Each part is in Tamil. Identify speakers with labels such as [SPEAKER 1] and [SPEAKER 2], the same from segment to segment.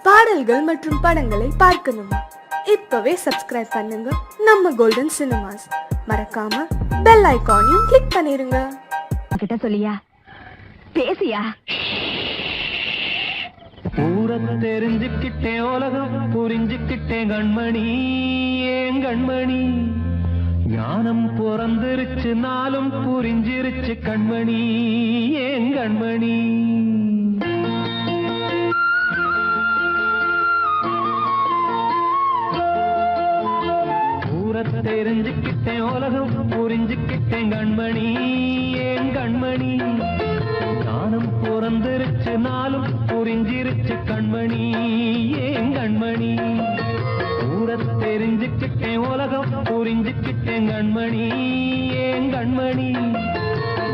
[SPEAKER 1] பாடல்கள் மற்றும் படங்களை பார்க்கணுமா? இப்பவே சப்ஸ்கிரைப் பண்ணுங்க நம்ம கோல்டன் சினிமாஸ். மறக்காம பெல் ஐகானையும் கிளிக் பண்ணிருங்க.
[SPEAKER 2] கிட்ட சொல்லியா பேசியா?
[SPEAKER 3] ஊரத்தை தெரிஞ்சுக்கிட்டேன், உலகம் புரிஞ்சுக்கிட்டேன் கண்மணி, ஏன் கண்மணி. ஞானம் பிறந்திருச்சு, நாளும் புரிஞ்சிருச்சு கண்மணி, ஏன் கண்மணி. ஊரத்தை தெரிஞ்சுக்கிட்டேன், உலகம் புரிஞ்சுக்கிட்டேன் கண்மணி, ஏன் கண்மணி. ஞானம் பிறந்திருச்சு, நாளும் புரிஞ்சிருச்சு கண்மணி, ஏன் கண்மணி. ஊரத் தெரிஞ்சுக்கிட்டேன், உலகம் புரிஞ்சுக்கிட்டேன் கண்மணி, ஏன் கண்மணி.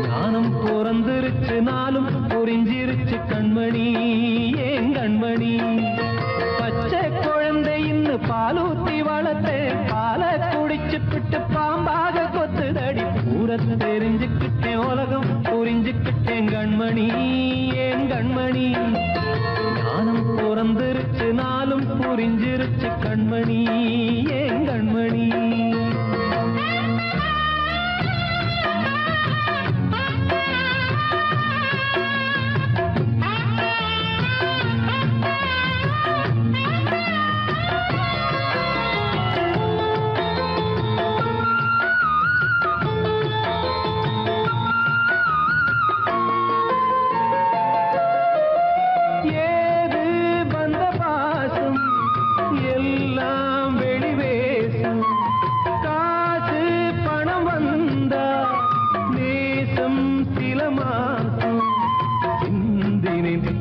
[SPEAKER 3] ஞானம் பிறந்திருச்சு, நாளும் புரிஞ்சிருச்சு கண்மணி, ஏன் கண்மணி. பச்சை குழந்தை இன்னும் பாலூத்தி வளர்த்து பால குடிச்சுப்பிட்டு பாம்பாக கொத்துதடி. ஊரத் தெரிஞ்சுக்கிட்டேன், உலகம் புரிஞ்சுக்கிட்டேன் கண்மணி, ஏன் கண்மணி. ஞானம் பிறந்திருச்சு, நாளும் புரிஞ்சிருச்சு கண்மணி, ஏன் கண்மணி.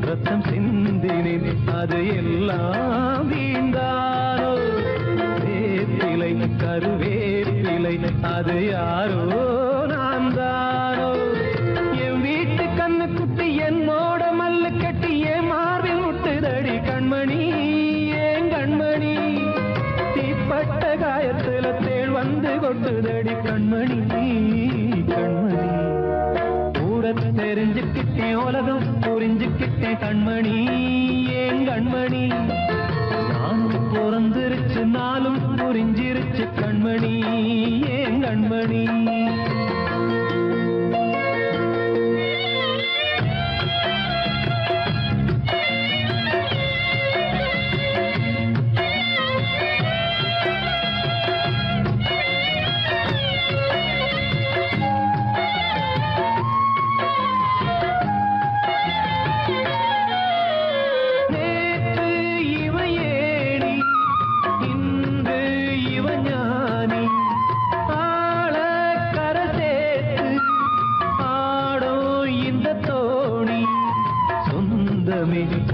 [SPEAKER 3] ரத்தம் சிந்தினேன், அது எல்லாம் வீந்தாரோ. வேப்பிலை கருவேப்பிலை, அது யாரோ நான் தானோ. என் வீட்டு கண்ணு குட்டி என்னோட மல்லு கட்டி என் மார்பில் முட்டுதடி கண்மணி, ஏன் கண்மணி. தீப்பட்ட காயத்துல தேள் வந்து கொட்டுதடி கண்மணி, கண்மணி. தெரிஞ்சுக்கிட்டேன், உலகம் புரிஞ்சுக்கிட்டேன் கண்மணி, ஏன் கண்மணி. நானும் பிறந்திருச்சு, நாளும் புரிஞ்சிருச்சு கண்மணி, ஏன் கண்மணி.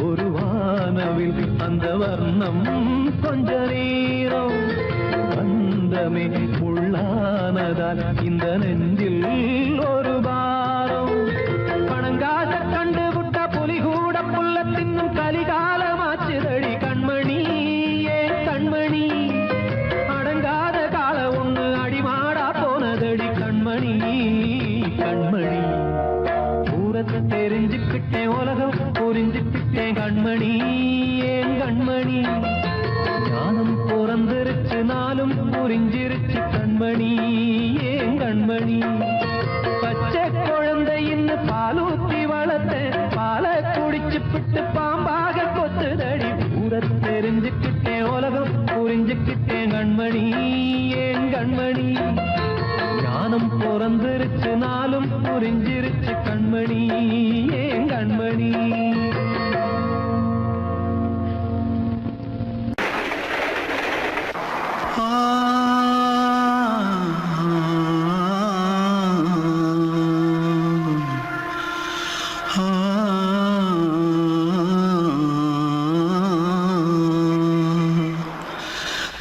[SPEAKER 3] ஒரு வானவில் அந்த வர்ணம் கொஞ்ச நேரம் வந்தமே உள்ளானதால் இந்த நெஞ்சில் ஒரு பாரம். பணங்காச கண்டு விட்ட புலி கூட புல்ல தின்னும் கலிகாலமாச்சுதடி கண்மணி, ஏன் கண்மணி. அடங்காத கால ஒண்ணு அடிமாடா போனதடி கண்மணி, கண்மணி. ஊரத்தை தெரிஞ்சுக்கிட்டேன், உலகம் புரிஞ்சுக்கிட்டேன் கண்மணி, ஏன் கண்மணி. ஞானம் பிறந்திருச்சு, நாளும் புரிஞ்சிருச்சு கண்மணி, ஏன் கண்மணி. பச்சை குழந்தை இன்னும் பாலூத்தி வளர்த்த பால குடிச்சுப்பிட்டு பாம்பாக கொத்துதடி. ஊரத் தெரிஞ்சுக்கிட்டேன், உலகம் புரிஞ்சுக்கிட்டேன் கண்மணி, ஏன் கண்மணி. ஞானம் பிறந்திருச்சு, நாளும் புரிஞ்சிருச்சு கண்மணி, ஏன் கண்மணி.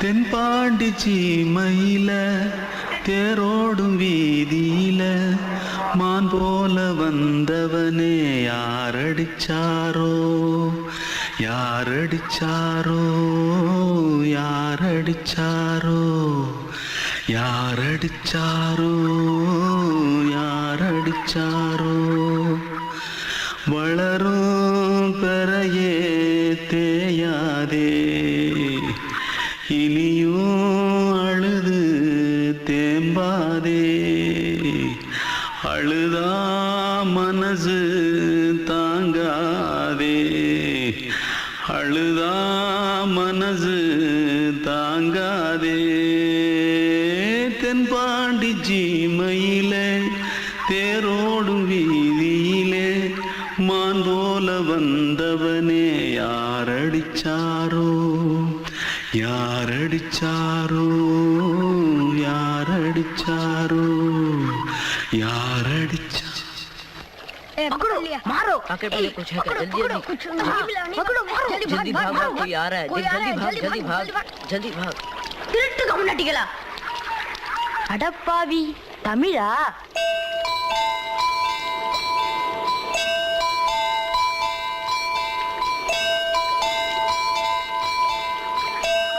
[SPEAKER 4] தென்பாண்டி சீமையில தேரோடும் வீதியில மான் போல வந்தவனே யாரடிச்சாரோ, யாரடிச்சாரோ, யாரடிச்சாரோ, யாரடிச்சாரோ, யாரடிச்சாரோ. வளரும் பெறையே தேயா தேங்காதே இனியும் அழுது தேம்பாதே அழுதா மனசு தாங்காதே அழுதா மனசு தாங்காதே தென்பாண்டி சீமையிலே தேரோடும் வீதியிலே மான் போல வந்தவனே யாரடிச்சாரோ யாரடிச்சாரோ யாரடிச்சாரோ யாரடிச்சா
[SPEAKER 2] पकड़ो मारो
[SPEAKER 5] आके पहले कुछ है क्या? जल्दी भाग भाग कोई आ रहा है जल्दी भाग जल्दी भाग
[SPEAKER 2] திருட்டு கம்யூனிட்டிகளா அடப்பாவி தமிழா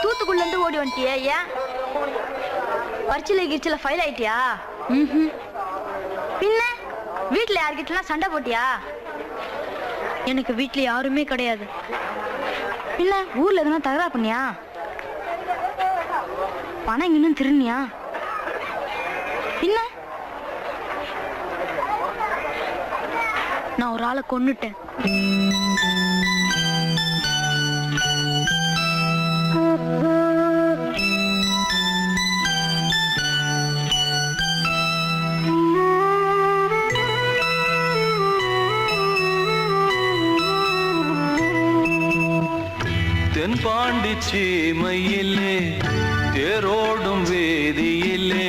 [SPEAKER 2] தூத்துக்குள்ள இருந்து ஓடி வந்துட்டியா ஏன் பரிச்சில கிரிச்சில ஃபைல் ஆயிட்டியா பின்ன வீட்டுல யார்கிட்டலாம் சண்டை போட்டியா எனக்கு வீட்டுல யாருமே கிடையாது பின்ன ஊர்ல எதுனா தகரா பண்ணியா பணம் இன்னும் திருநியா பின்ன நான் ஒரு ஆளை கொன்னுட்டேன்
[SPEAKER 3] தென்பாண்டி சீமையிலே தேரோடும் வேதியிலே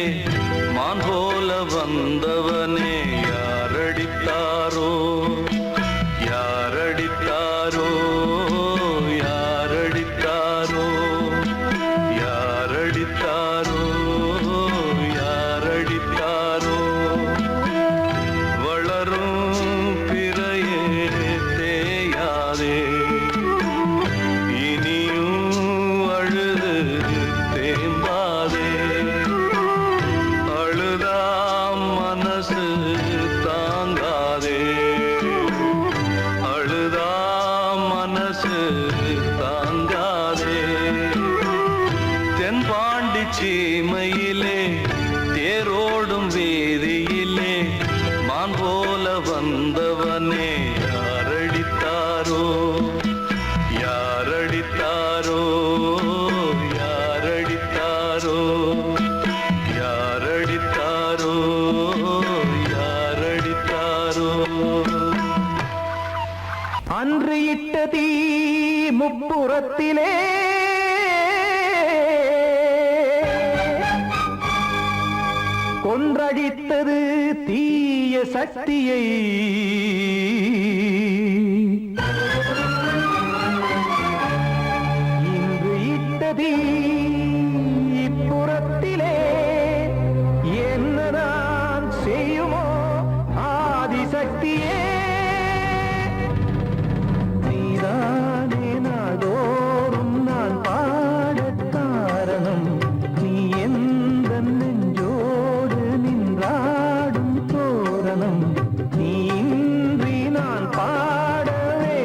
[SPEAKER 3] மான் போல வந்தவனே யாரடித்தாரோ யாரடித்தாரோ யாரடித்தாரோ யாரடித்தாரோ யாரடித்தாரோ வளரும் பிறையே தேயாதே சீமையிலே தேரோடும் வேதியிலே மான் போல வந்தவனே யாரடித்தாரோ யாரடித்தாரோ யாரடித்தாரோ யாரடித்தாரோ யாரடித்தாரோ அன்று இட்ட தீ முப்புறத்திலே கொன்றடித்தது தீய சக்தியை இன்று இட்டதி இப்புறத்திலே என்னதான் செய்யுமோ ஆதிசக்தியே நீதானே நாள்தோறும் நான் பாடக் காரணம் நீ எந்த நெஞ்சோடு நின்றாடும் தோரணம் நீ இன்றி நான் பாடவே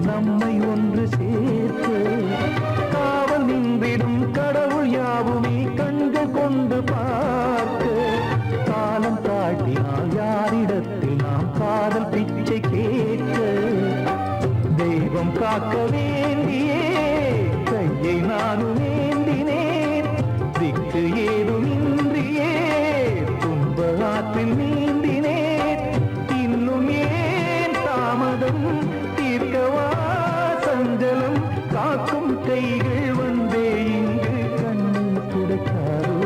[SPEAKER 3] நம்மை ஒன்று சேர்க்க காவல் நின்றிடும் கடவுள் யாவுமே கண்கள் கொண்டு பார்க்க காலம் தாழ்த்தினால் யாரிடத்தில் நாம் காதல் பிச்சை கேட்க தெய்வம் காக்க வேண்டியே கையை நானும் ஏந்தினேன் திக்கு ஏதுமின்றியே துன்ப ஆற்றில் நீந்தினேன் இன்னும் ஏன் தாமதம் தீர்க்கவா சஞ்சலம் காக்கும் கைகள் வந்தே இங்கு கண்ணில் துடைக்காரோ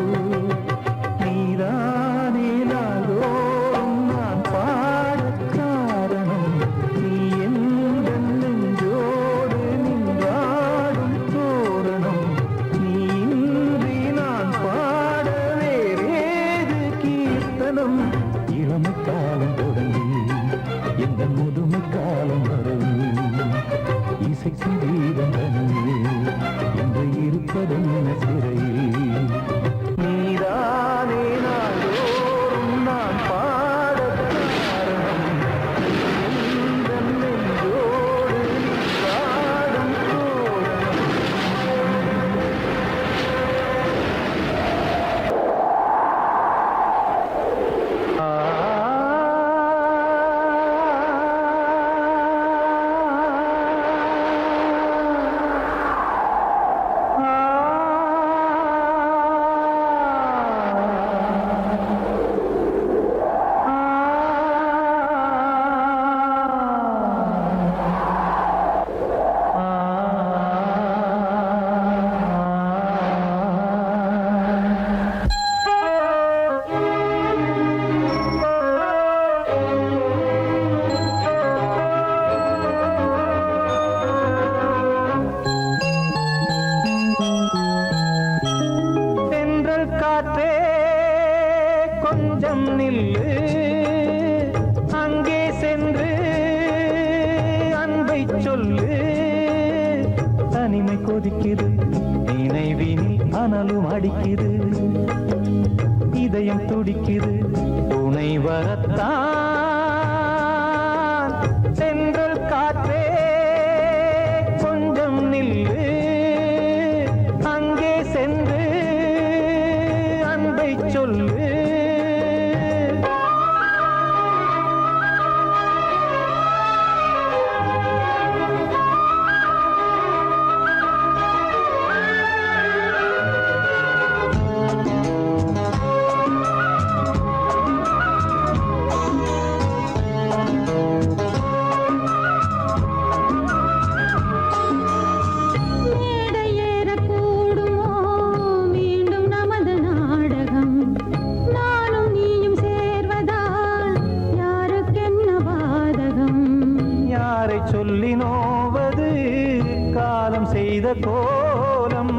[SPEAKER 3] நீதானே நாளோறும் நான் பாடக் காரணம் நீ எந்த நெஞ்சோடு நின்றாடும் தோரணம் நீ இன்றி நான் பாட வேறேது கீர்த்தனம் இளமை காலம் தொடங்கி எந்த முதுமை காலம் வரும் இசை சங்கீதம் தனியே என்று இருப்பதென்ன சிறையில் நீதானே நாளோறும் நான் பாடக் காரணம் எந்த நெஞ்சோடு நின்றாடும் தோரணம் தென்றல் காற்றே கொஞ்சம் நில்லு அங்கே சென்று அன்பை சொல்லு தனிமை கொதிக்குது நினைவினில் அனலும் அடிக்குது இதயம் துடிக்குது துணை வரத்தான் தென்றல் காற்றே கொஞ்சம் நில்லு அங்கே சென்று அன்பை சொல்லு யாரை சொல்லி நோவது காலம் செய்த கோலம்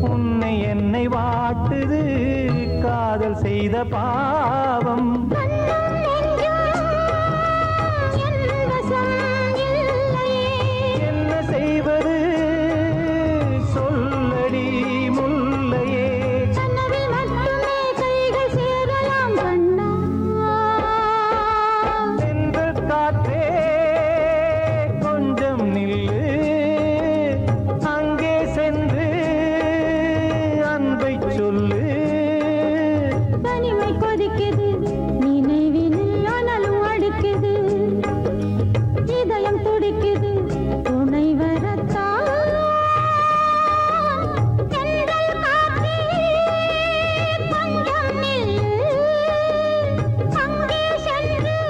[SPEAKER 3] உன்னை என்னை வாட்டுது காதல் செய்த பாவம் என்ன செய்வது சொல்லடி முல்லையே தென்றல் காற்றே கொஞ்சம் நில்லு அங்கே சென்று அன்பை சொல்லு
[SPEAKER 2] தனிமை கொதிக்குது நினைவினில் அனலும் அடிக்குது இதயம் துடிக்குது துணை வரத்தான் தென்றல் காற்றே கொஞ்சம் நில்லு அங்கே சென்று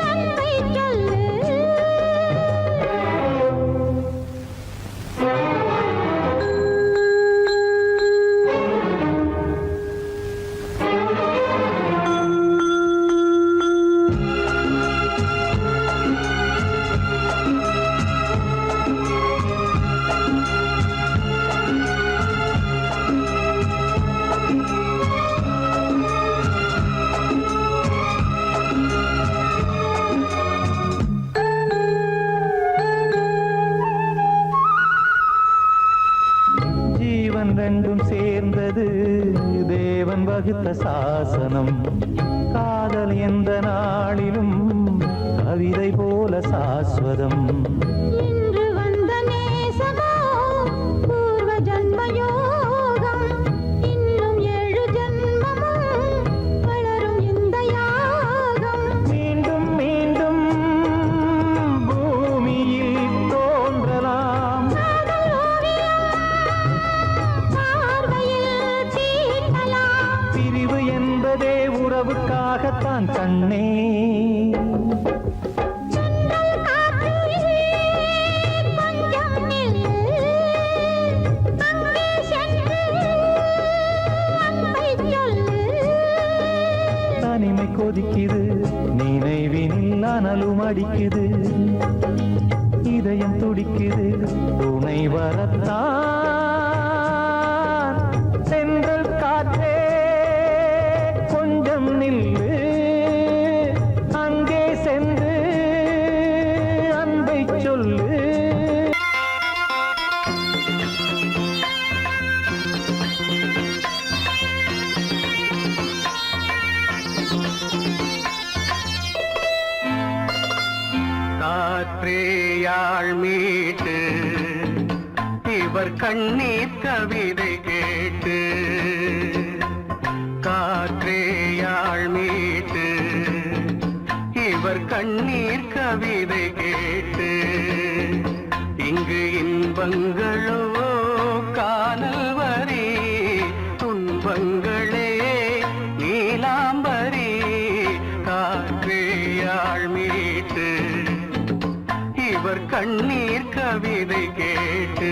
[SPEAKER 2] அன்பை சொல்லு
[SPEAKER 3] ஜீவன் ரெண்டும் சேர்ந்தது தேவன் வகுத்த சாசனம் காதல் எந்த நாளிலும் கவிதை போல சாஸ்வதம் கண்ணே தனிமை கொதிக்குது நினைவினில் அனலும் அடிக்குது இதயம் துடிக்குது துணை வரத்தான் சென்றல் காற்றே கொஞ்சம் நில்லு அங்கே சென்று அன்பை சொல்லு
[SPEAKER 4] காற்றேயாள் மீட்டு இவர் கண்ணீர் கவிதை கேட்டு காற்றேயாள் மீட்டு இவர் கண்ணீர் கவிதை கேட்டு இங்கு இன்பங்களோ காணல் வரி துன்பங்களே நீலாம்பரி காற்றேயாள் மீட்டு இவர் கண்ணீர் கவிதை கேட்டு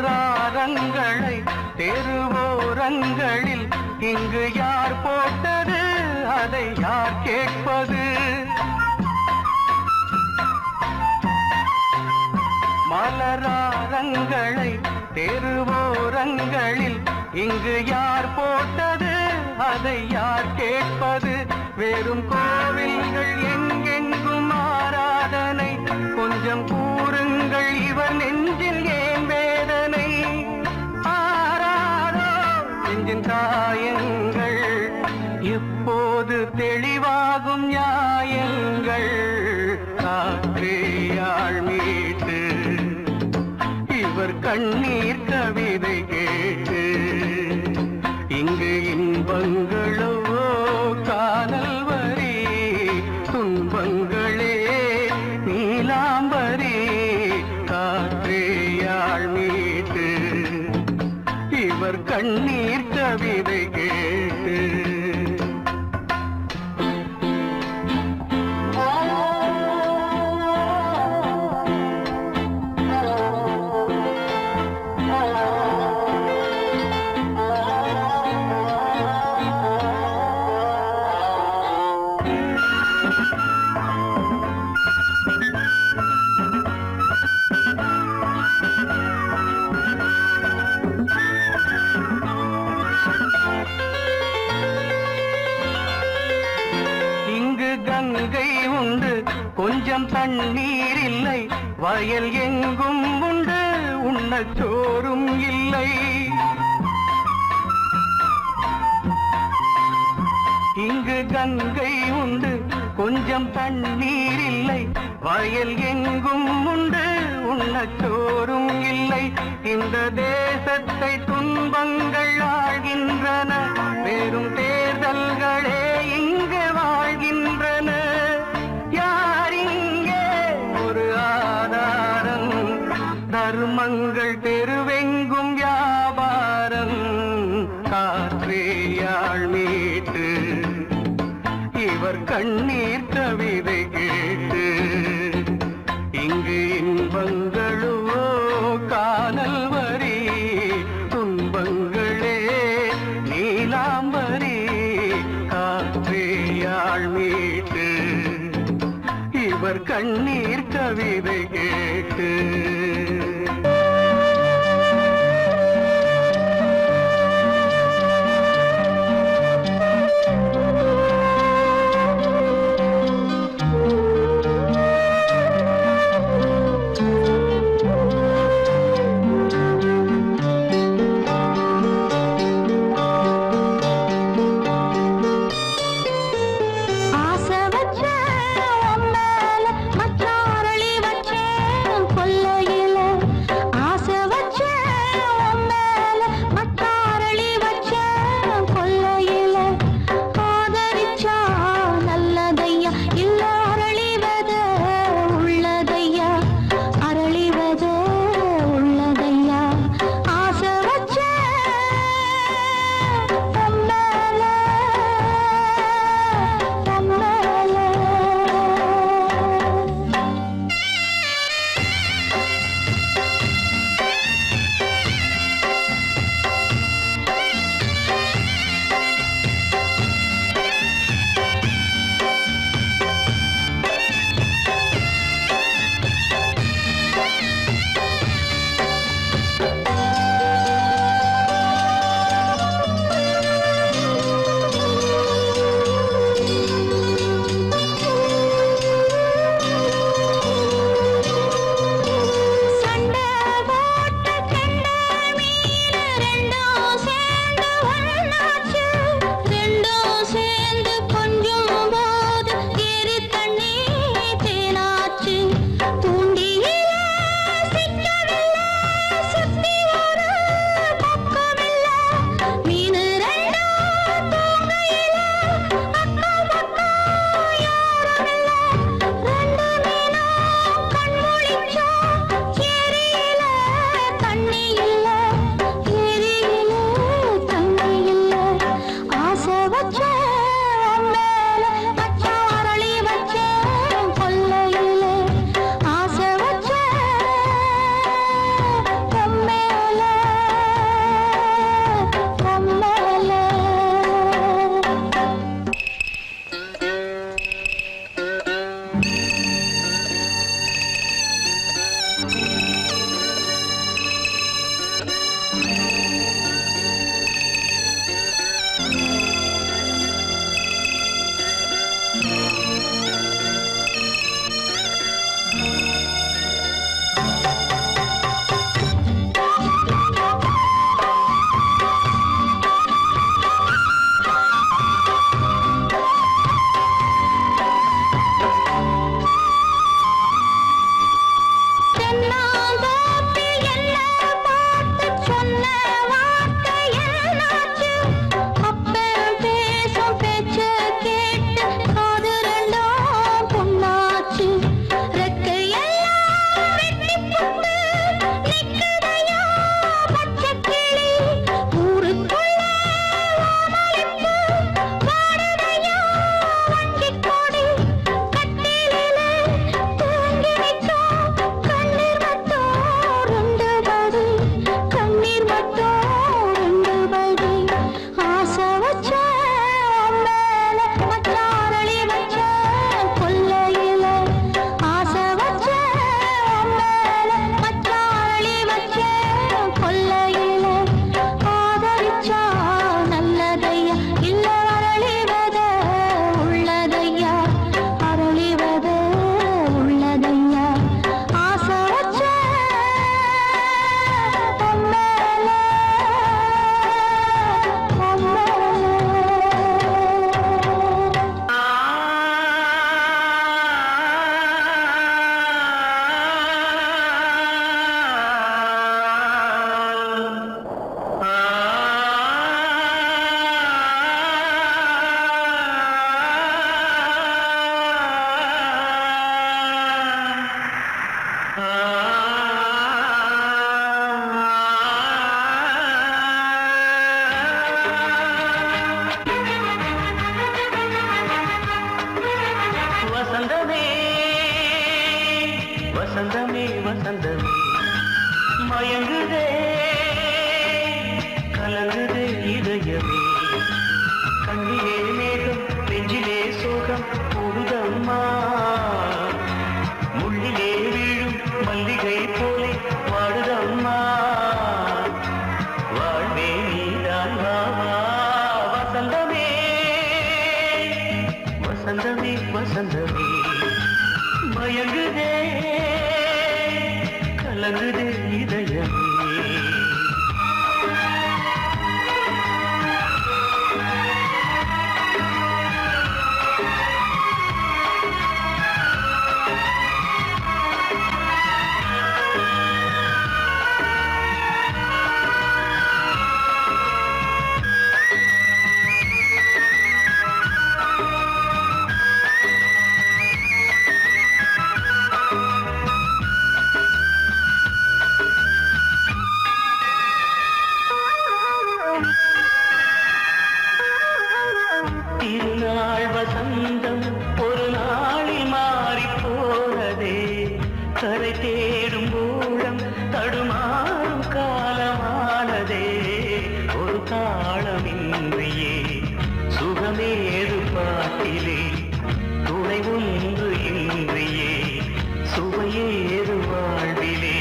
[SPEAKER 4] மலராரங்களை தெருவோரங்களில் இங்கு யார் போட்டது அதை யார் கேட்பது மலராரங்களை தெருவோரங்களில் இங்கு யார் போட்டது அதை யார் கேட்பது வெறும் கோவில்கள் எங்கெங்கும் ஆராதனை கொஞ்சம் கூறுங்கள் இவர் நெஞ்சில் ஏன் வேதனை ஆராதோ நெஞ்சின் காயங்கள் எப்போது தெளிவாகும் நியாயங்கள் காற்றேயாள் மீட்டு இவர் கண்ணீர் கவிதை கேட்டு இங்கு இன்பங்களோ காணல் வரி துன்பங்களே நீலாம்பரி காற்றேயாள் மீட்டு இவர் கண்ணீர் கவிதை கேட்டு கங்கை உண்டு கொஞ்சம் தண்ணீர் இல்லை வயல் எங்கும் உண்டு உண்ணச் சோறும் இல்லை இங்கு கங்கை உண்டு கொஞ்சம் தண்ணீர் இல்லை வயல் எங்கும் உண்டு உண்ணச் சோறும் இல்லை இந்த தேசத்தை துன்பங்கள் ஆழ்கின்றன வெறும் தேர்தல்களே இங்கு வாழ்கின்றன யார் இங்கே ஒரு ஆதாரம் தர்மங்கள் தெருவெங்கும் வியாபாரம் காற்றேயாள் மீட்டு இவர் கண்ணீர் கவிதை கேட்டு இங்கு இன்பங்களோ காணல் வரி துன்பங்களே நீலாம்பரி காற்றேயாள் மீட்டு இவர் கண்ணீர் கவிதை கேட்டு வசந்தமே வசந்தமே வசந்தமே மயங்குதே கலங்குதே இதயமே கண்ணிலே மேகம் நெஞ்சிலே சோகம் போடுதம்மா முள்ளிலே வீழும் மல்லிகை போலே வாடுதம்மா வாழ்வே நீதான் வாவா வசந்தமே வசந்தமே வசந்தமே மயங்குதே கலங்குதே இதயமே திருநாள் வசந்தம் ஒரு நாளில் மாறி போனதே கரை தேடும் ஊழம் தடுமாறும் காலமானதே ஒரு தாளமின்றியே சுகமேது பாட்டிலே துணை ஒன்று இன்றியே சுவையேது வாழ்விலே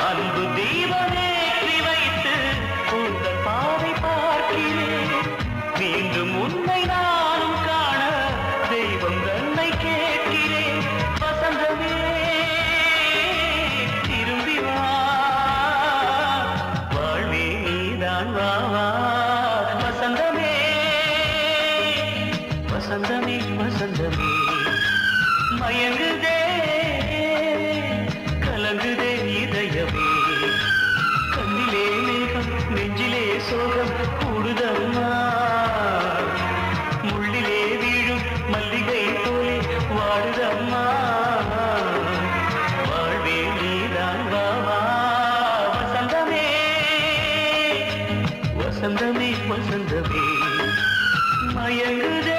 [SPEAKER 4] அன்பு தீபமேற்றி வைத்து உங்கள் பாதை பார்க்கிறேன் மீண்டும் உன்னை நானும் காண தெய்வம் தன்னை கேட்கிறேன் வசந்தமே திரும்பி வா வாழ்வே நீதான் வா வா வசந்தமே வசந்தமே வசந்தமே மயங்குதே கலங்குதே இதயமே கண்ணிலே மேகம் நெஞ்சிலே சோகம் கூடுதம்மா முள்ளிலே வீழும் மல்லிகை போலே வாடுதம்மா வாழ்வே நீதான் வா வா வசந்தமே வசந்தமே வசந்தமே மயங்குதே